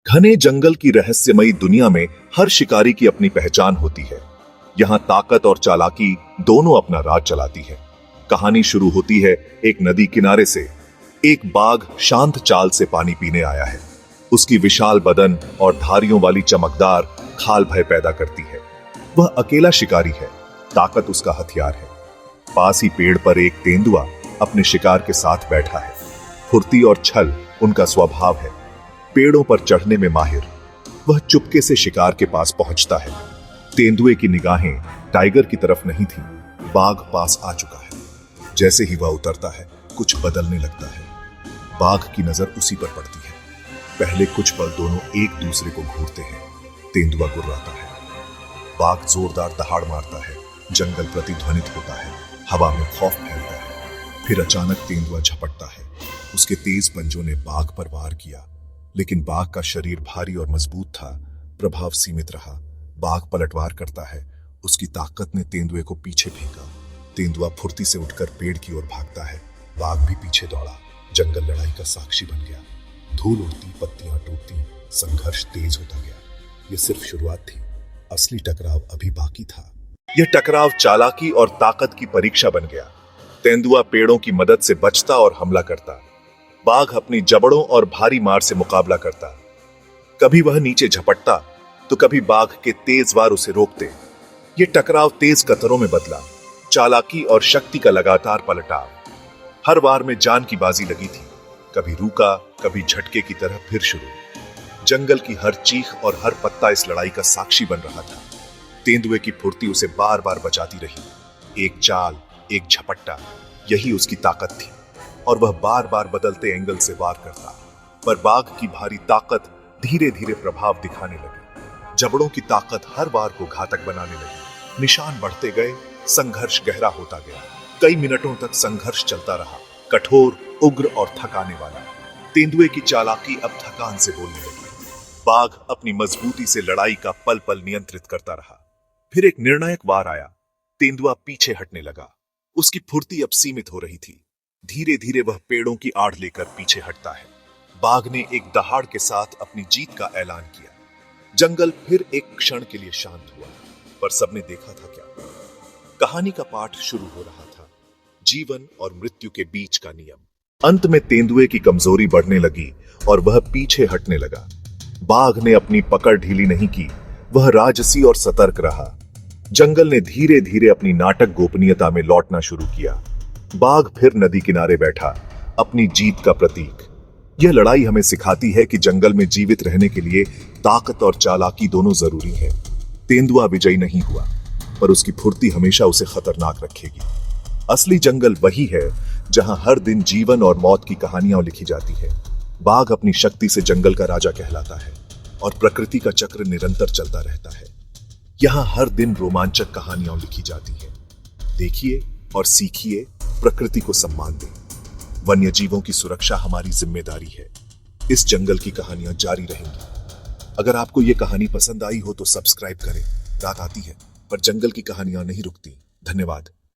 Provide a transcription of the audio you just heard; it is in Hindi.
घने जंगल की रहस्यमयी दुनिया में हर शिकारी की अपनी पहचान होती है। यहाँ ताकत और चालाकी दोनों अपना राज चलाती है। कहानी शुरू होती है एक नदी किनारे से। एक बाघ शांत चाल से पानी पीने आया है। उसकी विशाल बदन और धारियों वाली चमकदार खाल भय पैदा करती है। वह अकेला शिकारी है, ताकत उसका हथियार है। पास ही पेड़ पर एक तेंदुआ अपने शिकार के साथ बैठा है। फुर्ती और छल उनका स्वभाव है। पेड़ों पर चढ़ने में माहिर, वह चुपके से शिकार के पास पहुंचता है। तेंदुए की निगाहें टाइगर की तरफ नहीं थी। बाघ पास आ चुका है। जैसे ही वह उतरता है, कुछ बदलने लगता है। बाघ की नजर उसी पर पड़ती है। पहले कुछ पल दोनों एक दूसरे को घूरते हैं। तेंदुआ गुर्राता है। बाघ जोरदार दहाड़ मारता है। जंगल प्रतिध्वनित होता है। हवा में खौफ फैलता है। फिर अचानक तेंदुआ झपटता है। उसके तेज पंजों ने बाघ पर वार किया, लेकिन बाघ का शरीर भारी और मजबूत था। प्रभाव सीमित रहा। बाघ पलटवार करता है। उसकी ताकत ने तेंदुए को पीछे फेंका। तेंदुआ फुर्ती से उठकर पेड़ की ओर भागता है। बाघ भी पीछे दौड़ा। जंगल लड़ाई का साक्षी बन गया। धूल उड़ती, पत्तियां टूटती, संघर्ष तेज होता गया। यह सिर्फ शुरुआत थी। असली टकराव अभी बाकी था। यह टकराव चालाकी और ताकत की परीक्षा बन गया। तेंदुआ पेड़ों की मदद से बचता और हमला करता। बाघ अपनी जबड़ों और भारी मार से मुकाबला करता। कभी वह नीचे झपटता तो कभी बाघ के तेज वार उसे रोकते। यह टकराव तेज कतरों में बदला। चालाकी और शक्ति का लगातार पलटाव। हर वार में जान की बाजी लगी थी। कभी रूका, कभी झटके की तरह फिर शुरू। जंगल की हर चीख और हर पत्ता इस लड़ाई का साक्षी बन रहा था। तेंदुए की फुर्ती उसे बार बार बचाती रही। एक चाल, एक झपट्टा, यही उसकी ताकत थी। और वह बार बार बदलते एंगल से वार करता। पर बाघ की भारी ताकत धीरे धीरे प्रभाव दिखाने लगी। जबड़ों की ताकत हर वार को घातक बनाने लगी। निशान बढ़ते गए। संघर्ष गहरा होता गया। कई मिनटों तक संघर्ष चलता रहा, कठोर, उग्र और थकाने वाला। तेंदुए की चालाकी अब थकान से बोलने लगी। बाघ अपनी मजबूती से लड़ाई का पल पल नियंत्रित करता रहा। फिर एक निर्णायक वार आया। तेंदुआ पीछे हटने लगा। उसकी फुर्ती अब सीमित हो रही थी। धीरे धीरे वह पेड़ों की आड़ लेकर पीछे हटता है। बाघ ने एक दहाड़ के साथ अपनी जीत का ऐलान किया। जंगल फिर एक क्षण के लिए शांत हुआ। पर सबने देखा था क्या? कहानी का पाठ शुरू हो रहा था। जीवन और मृत्यु के बीच का नियम। अंत में तेंदुए की कमजोरी बढ़ने लगी और वह पीछे हटने लगा। बाघ ने अपनी पकड़ ढीली नहीं की। वह राजसी और सतर्क रहा। जंगल ने धीरे धीरे अपनी नाटक गोपनीयता में लौटना शुरू किया। बाघ फिर नदी किनारे बैठा, अपनी जीत का प्रतीक। यह लड़ाई हमें सिखाती है कि जंगल में जीवित रहने के लिए ताकत और चालाकी दोनों जरूरी है। तेंदुआ विजयी नहीं हुआ, पर उसकी फुर्ती हमेशा उसे खतरनाक रखेगी। असली जंगल वही है जहां हर दिन जीवन और मौत की कहानियां लिखी जाती है। बाघ अपनी शक्ति से जंगल का राजा कहलाता है और प्रकृति का चक्र निरंतर चलता रहता है। यहाँ हर दिन रोमांचक कहानियां लिखी जाती है। देखिए और सीखिए, प्रकृति को सम्मान दें। वन्य जीवों की सुरक्षा हमारी जिम्मेदारी है। इस जंगल की कहानियां जारी रहेंगी। अगर आपको ये कहानी पसंद आई हो तो सब्सक्राइब करें। रात आती है पर जंगल की कहानियां नहीं रुकती। धन्यवाद।